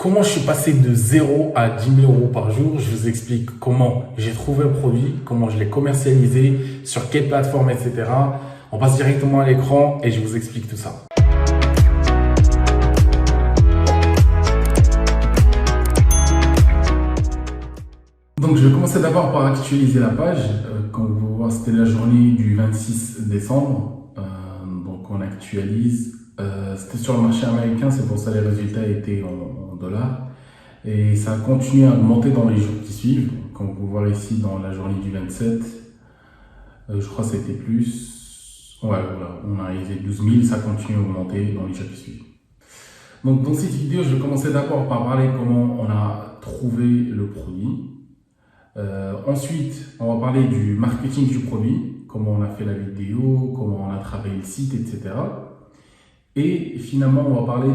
Comment je suis passé de 0 à 10 000 € par jour? Je vous explique comment j'ai trouvé le produit, comment je l'ai commercialisé, sur quelle plateforme, etc. On passe directement à l'écran et je vous explique tout ça. Donc je vais commencer d'abord par actualiser la page. Comme vous voyez, c'était la journée du 26 décembre. Donc on actualise. C'était sur le marché américain, c'est pour ça que les résultats étaient en dollars. Et ça a continué à augmenter dans les jours qui suivent. Comme vous voyez ici dans la journée du 27, je crois que c'était plus. Ouais, voilà, on a réalisé 12 000, ça continue à augmenter dans les jours qui suivent. Donc dans cette vidéo, je vais commencer d'abord par parler comment on a trouvé le produit. Ensuite, on va parler du marketing du produit, comment on a fait la vidéo, comment on a travaillé le site, etc. Et finalement, on va parler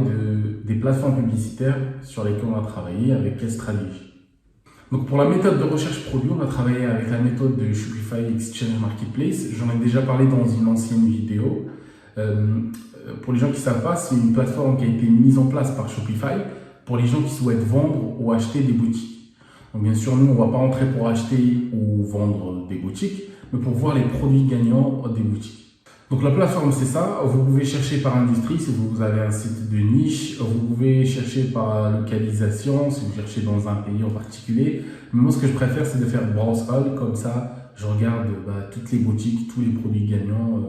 des plateformes publicitaires sur lesquelles on a travaillé, avec quelle stratégie. Donc pour la méthode de recherche produit, on a travaillé avec la méthode de Shopify Exchange Marketplace. J'en ai déjà parlé dans une ancienne vidéo. Pour les gens qui ne savent pas, c'est une plateforme qui a été mise en place par Shopify pour les gens qui souhaitent vendre ou acheter des boutiques. Donc bien sûr, nous, on ne va pas entrer pour acheter ou vendre des boutiques, mais pour voir les produits gagnants des boutiques. Donc la plateforme, c'est ça. Vous pouvez chercher par industrie si vous avez un site de niche. Vous pouvez chercher par localisation si vous cherchez dans un pays en particulier. Mais moi, ce que je préfère, c'est de faire browse all. Comme ça, je regarde toutes les boutiques, tous les produits gagnants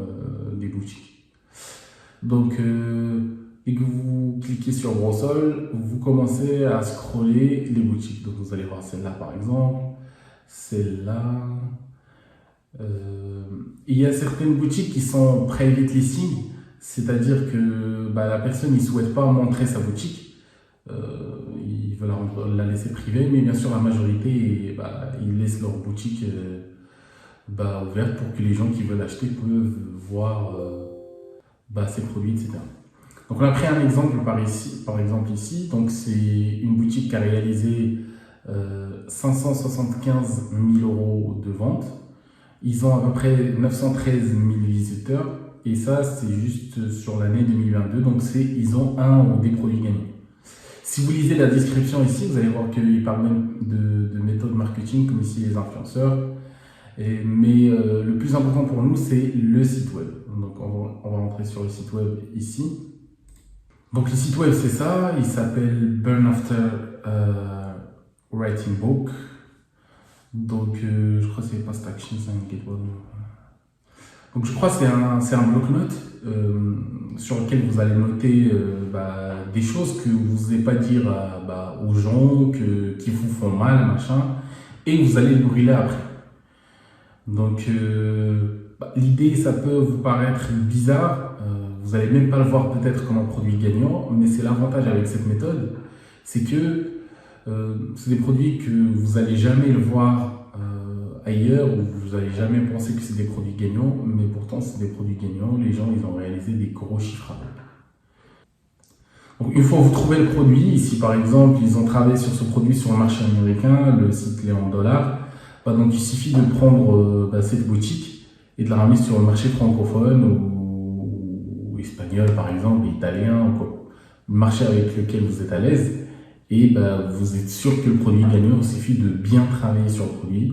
des boutiques. Donc, dès que vous cliquez sur browse all, vous commencez à scroller les boutiques. Donc, vous allez voir celle-là, par exemple. Celle-là. Il y a certaines boutiques qui sont private listing, c'est-à-dire que la personne ne souhaite pas montrer sa boutique, ils veulent la laisser privée, mais bien sûr la majorité ils laissent leur boutique ouverte pour que les gens qui veulent acheter peuvent voir ces produits, etc. Donc on a pris un exemple par exemple ici, donc c'est une boutique qui a réalisé 575 000 € de vente. Ils ont à peu près 913 000 visiteurs et ça c'est juste sur l'année 2022, donc ils ont un ou des produits gagnants. Si vous lisez la description ici, vous allez voir qu'ils parlent même de méthodes marketing comme ici les influenceurs. Mais le plus important pour nous c'est le site web. Donc on va rentrer sur le site web ici. Donc le site web c'est ça, il s'appelle Burn After Writing Book. Donc, je crois que c'est Past Actions and Get One. Donc, je crois que c'est un bloc-notes sur lequel vous allez noter des choses que vous n'osez pas dire aux gens, qui vous font mal, machin, et vous allez le brûler après. Donc, l'idée, ça peut vous paraître bizarre, vous n'allez même pas le voir peut-être comme un produit gagnant, mais c'est l'avantage avec cette méthode, c'est que c'est des produits que vous n'allez jamais le voir ailleurs, ou vous n'allez jamais penser que c'est des produits gagnants, mais pourtant c'est des produits gagnants, les gens ils ont réalisé des gros chiffres. Donc une fois que vous trouvez le produit, ici par exemple ils ont travaillé sur ce produit sur le marché américain, le site est en dollars, donc il suffit de prendre cette boutique et de la ramener sur le marché francophone ou espagnol par exemple, italien, le marché avec lequel vous êtes à l'aise. Et vous êtes sûr que le produit est gagnant, il suffit de bien travailler sur le produit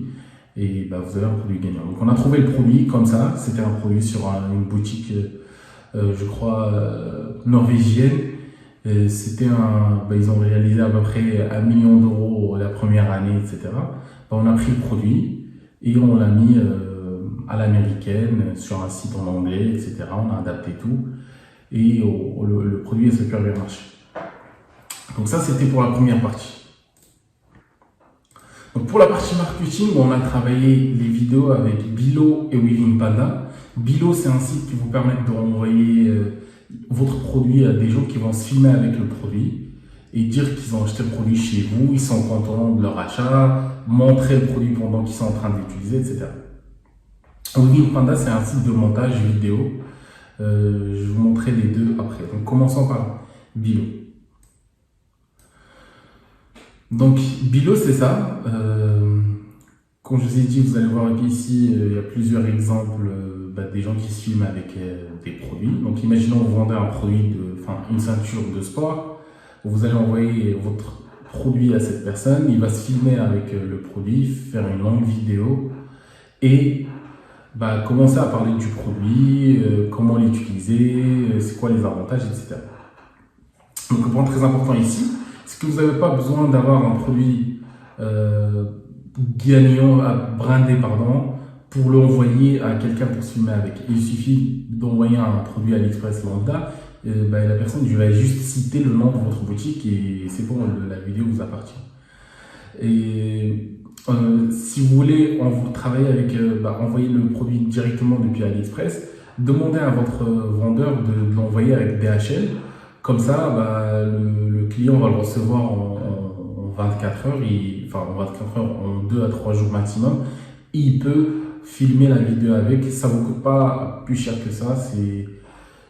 et vous avez un produit gagnant. Donc on a trouvé le produit comme ça, c'était un produit sur une boutique, je crois, norvégienne. C'était ils ont réalisé à peu près 1 million d'euros la première année, etc. On a pris le produit et on l'a mis à l'américaine sur un site en anglais, etc. On a adapté tout et le produit a super bien marché. Donc ça, c'était pour la première partie. Donc pour la partie marketing, on a travaillé les vidéos avec Bilo et Willing Panda. Bilo, c'est un site qui vous permet de renvoyer votre produit à des gens qui vont se filmer avec le produit et dire qu'ils ont acheté le produit chez vous, ils sont contents de leur achat, montrer le produit pendant qu'ils sont en train de l'utiliser, etc. Willing Panda, c'est un site de montage vidéo. Je vais vous montrer les deux après. Donc commençons par Bilo. Donc, Bilo, c'est ça. Comme je vous ai dit, vous allez voir ici, il y a plusieurs exemples des gens qui se filment avec des produits. Donc, imaginons vous vendez un produit, une ceinture de sport. Vous allez envoyer votre produit à cette personne, il va se filmer avec le produit, faire une longue vidéo et commencer à parler du produit, comment l'utiliser, c'est quoi les avantages, etc. Donc un point très important ici, c'est que vous n'avez pas besoin d'avoir un produit gagnant, brandé, pardon, pour l'envoyer à quelqu'un pour se filmer avec. Il suffit d'envoyer un produit à AliExpress lambda, la personne va juste citer le nom de votre boutique et c'est bon, la vidéo vous appartient. Et si vous voulez travailler avec, envoyer le produit directement depuis AliExpress, demandez à votre vendeur de l'envoyer avec DHL. Comme ça, le client va le recevoir en 24 heures, en 2 à 3 jours maximum. Il peut filmer la vidéo avec, ça ne vous coûte pas plus cher que ça,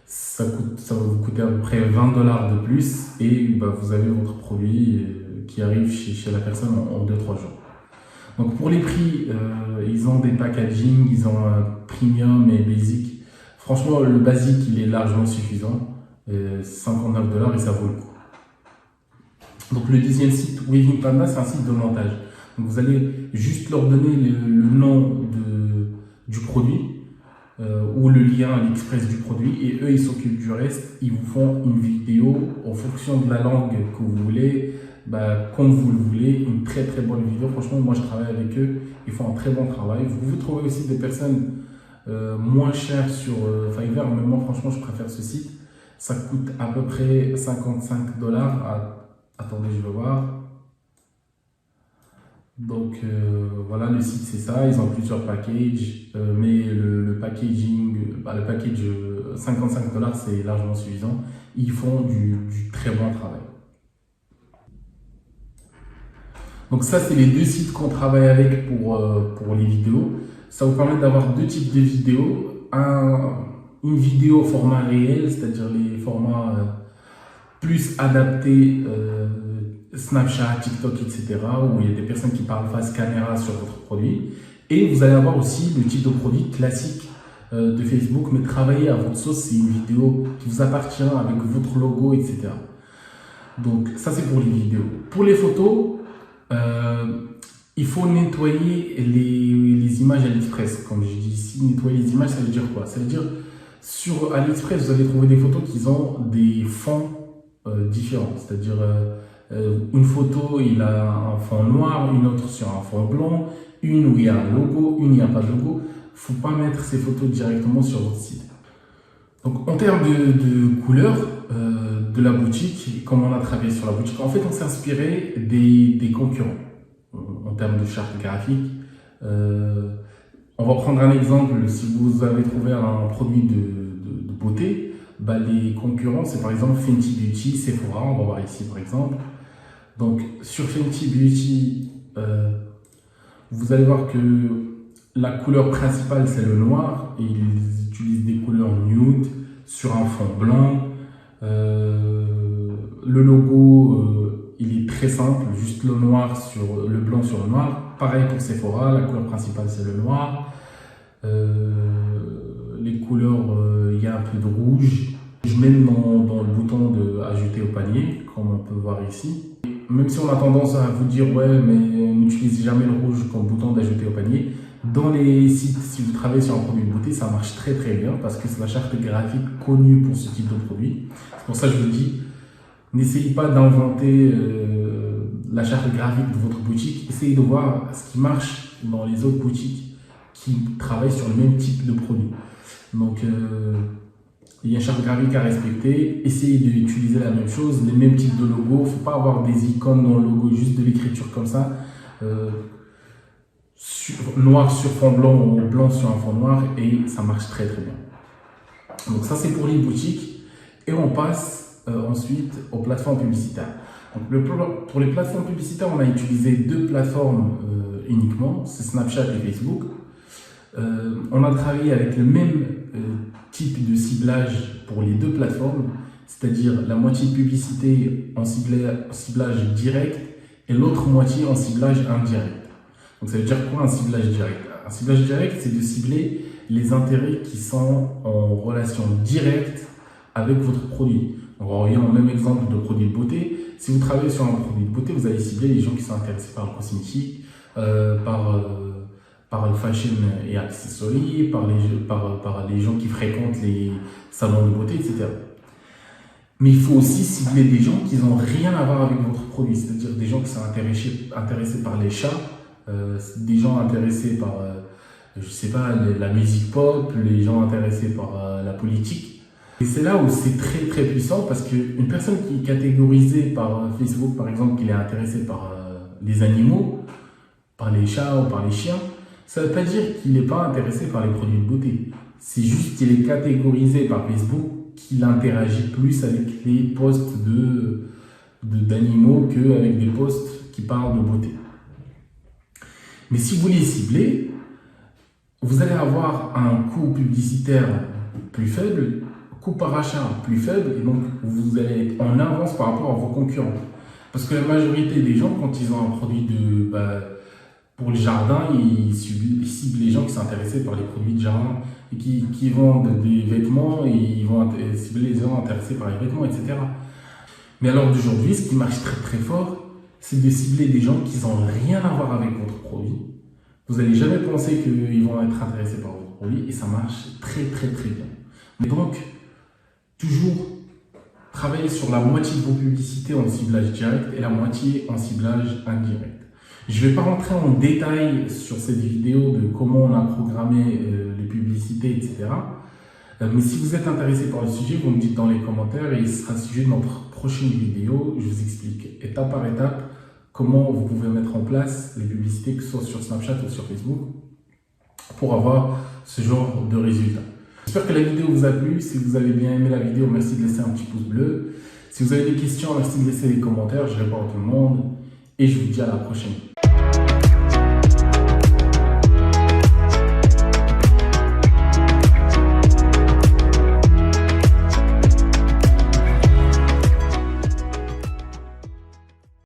ça va vous coûter à peu près $20 de plus et vous avez votre produit qui arrive chez la personne en 2-3 jours. Donc pour les prix, ils ont des packaging, ils ont un premium et basic. Franchement, le basique, il est largement suffisant. $59 et ça vaut le coup. Donc le deuxième site, Weaving Panda, c'est un site de montage. Donc vous allez juste leur donner le nom du produit ou le lien à l'Express du produit et eux ils s'occupent du reste. Ils vous font une vidéo en fonction de la langue que vous voulez, comme vous le voulez, une très très bonne vidéo. Franchement, moi je travaille avec eux, ils font un très bon travail. Vous pouvez trouver aussi des personnes moins chères sur Fiverr, mais moi franchement je préfère ce site. Ça coûte à peu près $55. Attendez, je vais voir. Donc voilà, le site c'est ça, ils ont plusieurs packages, mais le packaging, le package $55 c'est largement suffisant. Ils font du très bon travail. Donc ça c'est les deux sites qu'on travaille avec pour les vidéos. Ça vous permet d'avoir deux types de vidéos. Une vidéo au format réel, c'est-à-dire les formats plus adaptés Snapchat, TikTok, etc. où il y a des personnes qui parlent face caméra sur votre produit. Et vous allez avoir aussi le type de produit classique de Facebook, mais travaillé à votre sauce, c'est une vidéo qui vous appartient avec votre logo, etc. Donc ça c'est pour les vidéos. Pour les photos, il faut nettoyer les images AliExpress. Comme je dis ici, nettoyer les images, ça veut dire quoi? Ça veut dire sur AliExpress, vous allez trouver des photos qui ont des fonds différents. C'est-à-dire une photo, il a un fond noir, une autre sur un fond blanc, une où il y a un logo, une où il n'y a pas de logo. Il ne faut pas mettre ces photos directement sur votre site. Donc en termes de couleurs de la boutique, comme on a travaillé sur la boutique, en fait on s'est inspiré des concurrents en termes de charte graphique. On va prendre un exemple, si vous avez trouvé un produit de beauté, les concurrents c'est par exemple Fenty Beauty, Sephora, on va voir ici par exemple. Donc sur Fenty Beauty, vous allez voir que la couleur principale c'est le noir et ils utilisent des couleurs nude sur un fond blanc. Le logo il est très simple, juste le noir sur le blanc sur le noir. Pareil pour Sephora, la couleur principale c'est le noir. Les couleurs, il y a un peu de rouge. Je mets dans le bouton de ajouter au panier, comme on peut voir ici. Même si on a tendance à vous dire ouais mais n'utilisez jamais le rouge comme bouton d'ajouter au panier, dans les sites, si vous travaillez sur un produit de beauté, ça marche très très bien parce que c'est la charte graphique connue pour ce type de produit. C'est pour ça que je vous dis, n'essayez pas d'inventer la charte graphique de votre boutique, essayez de voir ce qui marche dans les autres boutiques qui travaillent sur le même type de produit. Donc il y a une charte graphique à respecter, essayez d'utiliser la même chose, les mêmes types de logos. Il ne faut pas avoir des icônes dans le logo, juste de l'écriture comme ça. Noir sur fond blanc ou blanc sur un fond noir et ça marche très très bien. Donc ça c'est pour les boutiques et on passe ensuite aux plateformes publicitaires. Donc, pour les plateformes publicitaires, on a utilisé deux plateformes uniquement, c'est Snapchat et Facebook. On a travaillé avec le même type de ciblage pour les deux plateformes, c'est-à-dire la moitié de publicité en ciblage direct et l'autre moitié en ciblage indirect. Donc ça veut dire quoi un ciblage direct? Un ciblage direct, c'est de cibler les intérêts qui sont en relation directe avec votre produit. On va revenir au même exemple de produit de beauté. si vous travaillez sur un produit de beauté, vous allez cibler les gens qui sont intéressés par le cosmétique, par le fashion et accessories, par les gens qui fréquentent les salons de beauté, etc. Mais il faut aussi cibler des gens qui n'ont rien à voir avec votre produit, c'est-à-dire des gens qui sont intéressés par les chats, des gens intéressés par, je sais pas, la musique pop, les gens intéressés par la politique. Et c'est là où c'est très très puissant parce qu'une personne qui est catégorisée par Facebook, par exemple, qu'il est intéressé par les animaux, par les chats ou par les chiens, ça ne veut pas dire qu'il n'est pas intéressé par les produits de beauté. C'est juste qu'il est catégorisé par Facebook, qu'il interagit plus avec les posts d'animaux qu'avec des posts qui parlent de beauté. Mais si vous les ciblez, vous allez avoir un coût publicitaire plus faible, coût par achat plus faible, et donc vous allez être en avance par rapport à vos concurrents. Parce que la majorité des gens, quand ils ont un produit pour le jardin, ils ciblent les gens qui sont intéressés par les produits de jardin et qui vendent des vêtements et ils vont cibler les gens intéressés par les vêtements, etc. Mais à l'heure d'aujourd'hui, ce qui marche très très fort, c'est de cibler des gens qui n'ont rien à voir avec votre produit. Vous n'allez jamais penser qu'ils vont être intéressés par votre produit et ça marche très très très bien. Mais donc, toujours travailler sur la moitié de vos publicités en ciblage direct et la moitié en ciblage indirect. Je ne vais pas rentrer en détail sur cette vidéo de comment on a programmé les publicités, etc. Mais si vous êtes intéressé par le sujet, vous me dites dans les commentaires et il sera le sujet de notre prochaine vidéo. Je vous explique étape par étape comment vous pouvez mettre en place les publicités, que ce soit sur Snapchat ou sur Facebook, pour avoir ce genre de résultats. J'espère que la vidéo vous a plu. Si vous avez bien aimé la vidéo, merci de laisser un petit pouce bleu. Si vous avez des questions, merci de laisser des commentaires. Je réponds à tout le monde. Et je vous dis à la prochaine.